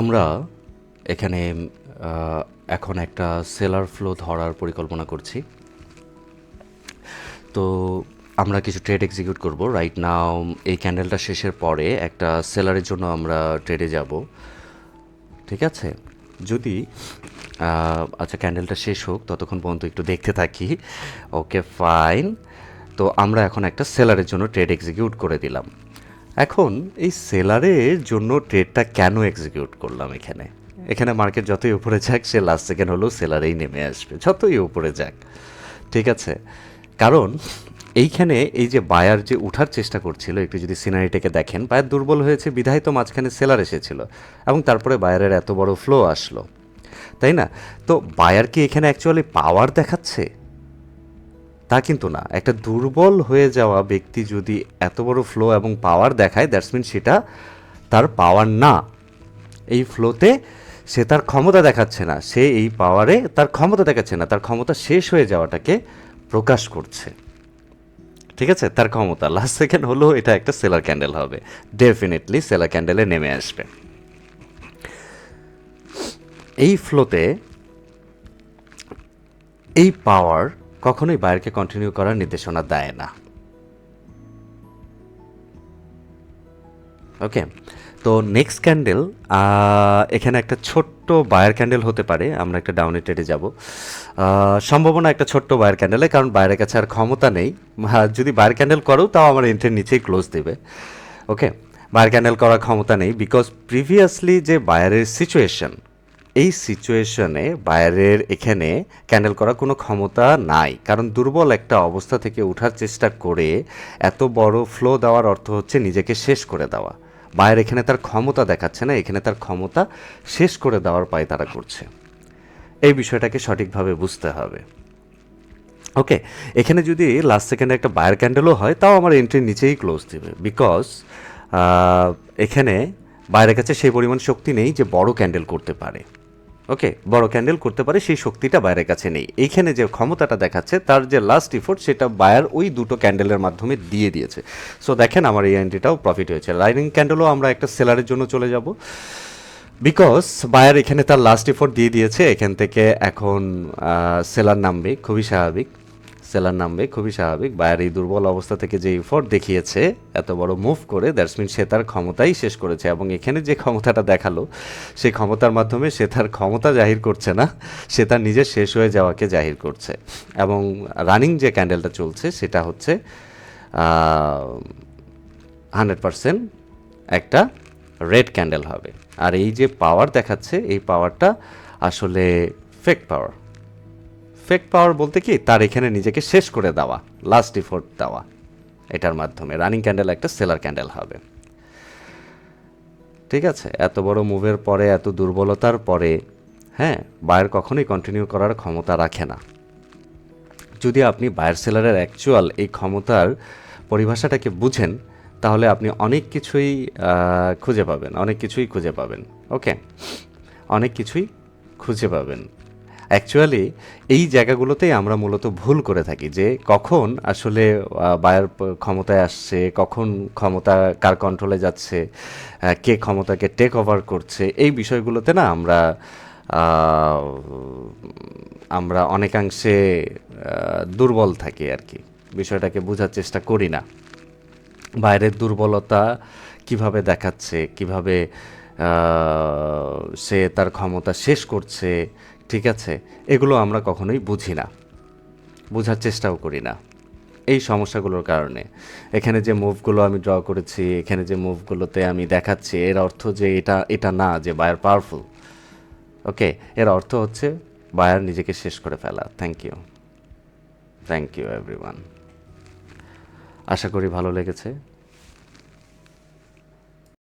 আমরা এখানে এখন একটা সেলার ফ্লো ধরার পরিকল্পনা করছি। তো আমরা কিছু ট্রেড এক্সিকিউট করব রাইট নাও। এই ক্যান্ডেলটা শেষের পরে একটা সেলারের জন্য আমরা ট্রেডে যাব, ঠিক আছে? যদি আচ্ছা, ক্যান্ডেলটা শেষ হোক ততক্ষণ পর্যন্ত একটু দেখতে থাকি। ওকে, ফাইন। তো আমরা এখন একটা সেলারের জন্য ট্রেড এক্সিকিউট করে দিলাম। এখন এই সেলারের জন্য ট্রেডটা কেন এক্সিকিউট করলাম? এখানে এখানে মার্কেট যতই উপরে যাক, সে লাস্ট সেকেন্ড হলেও সেলারেই নেমে আসবে, যতই উপরে যাক, ঠিক আছে? কারণ এইখানে এই যে বায়ার যে উঠার চেষ্টা করছিল, একটু যদি সিনারিটাকে দেখেন, বায়ার দুর্বল হয়েছে বিধায় তো মাঝখানে সেলার এসেছিল, এবং তারপরে বায়ারের এত বড় ফ্লো আসলো, তাই না? তো বায়ার কি এখানে অ্যাকচুয়ালি পাওয়ার দেখাচ্ছে? তা কিন্তু না। একটা দুর্বল হয়ে যাওয়া ব্যক্তি যদি এত বড় ফ্লো এবং পাওয়ার দেখায়, দ্যাটস মিন সেটা তার পাওয়ার না। এই ফ্লোতে সে তার ক্ষমতা দেখাচ্ছে না, সে এই পাওয়ারে তার ক্ষমতা দেখাচ্ছে না, তার ক্ষমতা শেষ হয়ে যাওয়াটাকে প্রকাশ করছে, ঠিক আছে? তার ক্ষমতা লাস্ট সেকেন্ড হলেও এটা একটা সেলার ক্যান্ডেল হবে, ডেফিনেটলি সেলার ক্যান্ডেলে নেমে আসবে। এই ফ্লোতে এই পাওয়ার কখনোই বায়ারকে কন্টিনিউ করার নির্দেশনা দেয় না। ওকে, তো নেক্সট ক্যান্ডেল এখানে একটা ছোট্ট বায়ার ক্যান্ডেল হতে পারে। আমরা একটা ডাউনে ট্রেডে যাব, সম্ভাবনা একটা ছোট্ট বায়ার ক্যান্ডেলে, কারণ বাইরের কাছে আর ক্ষমতা নেই। যদি বায়ার ক্যান্ডেল করো তাও আমার এন্ট্রির নিচেই ক্লোজ দেবে। ওকে, বায়ার ক্যান্ডেল করার ক্ষমতা নেই, বিকজ প্রিভিয়াসলি যে বায়ারের সিচুয়েশন, এই সিচুয়েশনে বায়ারের এখানে ক্যান্ডেল করার কোনো ক্ষমতা নাই, কারণ দুর্বল একটা অবস্থা থেকে ওঠার চেষ্টা করে এত বড় ফ্লো দেওয়ার অর্থ হচ্ছে নিজেকে শেষ করে দেওয়া। বায়ার এখানে তার ক্ষমতা দেখাচ্ছে না, এখানে তার ক্ষমতা শেষ করে দেওয়ার পায় তারা করছে। এই বিষয়টাকে সঠিকভাবে বুঝতে হবে। ওকে, এখানে যদি লাস্ট সেকেন্ডে একটা বায়ার ক্যান্ডেলও হয়, তাও আমার এন্ট্রির নিচেই ক্লোজ দেবে, বিকজ এখানে বাইরের কাছে সেই পরিমাণ শক্তি নেই যে বড় ক্যান্ডেল করতে পারে। ওকে, বড় ক্যান্ডেল করতে পারে সেই শক্তিটা বায়ারের কাছে নেই। এইখানে যে ক্ষমতাটা দেখাচ্ছে, তার যে লাস্ট ইফোর্ট, সেটা বায়ার ওই দুটো ক্যান্ডেলের মাধ্যমে দিয়ে দিয়েছে। সো দেখেন, আমার এই এন্ট্রিটাও প্রফিট হয়েছে। লাইনিং ক্যান্ডেলও আমরা একটা সেলারের জন্য চলে যাব, বিকজ বায়ার এখানে তার লাস্ট ইফোর্ট দিয়ে দিয়েছে। এখান থেকে এখন সেলার নামবে, খুবই স্বাভাবিক। সেলার নামবে, খুবই স্বাভাবিক। বায়ার এই দুর্বল অবস্থা থেকে যে ইফোর্ট দেখিয়েছে এত বড় মুভ করে, দ্যাটস মিন সে তার ক্ষমতাই শেষ করেছে, এবং এখানে যে ক্ষমতাটা দেখালো, সেই ক্ষমতার মাধ্যমে সে তার ক্ষমতা জাহির করছে না, সে তার নিজের শেষ হয়ে যাওয়াকে জাহির করছে। এবং রানিং যে ক্যান্ডেলটা চলছে সেটা হচ্ছে 100% একটা রেড ক্যান্ডেল হবে। আর এই যে পাওয়ার দেখাচ্ছে, এই পাওয়ারটা আসলে ফেক পাওয়ার। ফেক পাওয়ার বলতে কি, তার এখানে নিজেকে শেষ করে দেওয়া, লাস্ট ইফোর্ট দেওয়া, এটার মাধ্যমে রানিং ক্যান্ডেল একটা সেলার ক্যান্ডেল হবে। ঠিক আছে, এত বড় মুভের পরে, এত দুর্বলতার পরে, হ্যাঁ, বায়ার কখনোই কন্টিনিউ করার ক্ষমতা রাখে না। যদি আপনি বায়ার সেলারের অ্যাকচুয়াল এই ক্ষমতার পরিভাষাটাকে বুঝেন, তাহলে আপনি অনেক কিছুই খুঁজে পাবেন, অনেক কিছুই খুঁজে পাবেন। ওকে, অনেক কিছুই খুঁজে পাবেন। অ্যাকচুয়ালি এই জায়গাগুলোতেই আমরা মূলত ভুল করে থাকি, যে কখন আসলে বায়ার ক্ষমতায় আসছে, কখন ক্ষমতা কার কন্ট্রোলে যাচ্ছে, কে ক্ষমতাকে টেক ওভার করছে, এই বিষয়গুলোতে না আমরা আহ, আমরা অনেকাংশে দুর্বল থাকি আর কি, বিষয়টাকে বোঝার চেষ্টা করি না। বাইরের দুর্বলতা কিভাবে দেখাচ্ছে, কিভাবে সে তার ক্ষমতা শেষ করছে, ঠিক আছে, এগুলো আমরা কখনোই বুঝি না, বোঝার চেষ্টাও করি না। এই সমস্যাগুলোর কারণে এখানে যে মুভগুলো আমি ড্র করেছি, এখানে যে মুভগুলোতে আমি দেখাচ্ছি, এর অর্থ যে এটা এটা না যে বায়ার পাওয়ারফুল। ওকে, এর অর্থ হচ্ছে বায়ার নিজেকে শেষ করে ফেলা। Thank you, thank you everyone. আশা করি ভালো লেগেছে।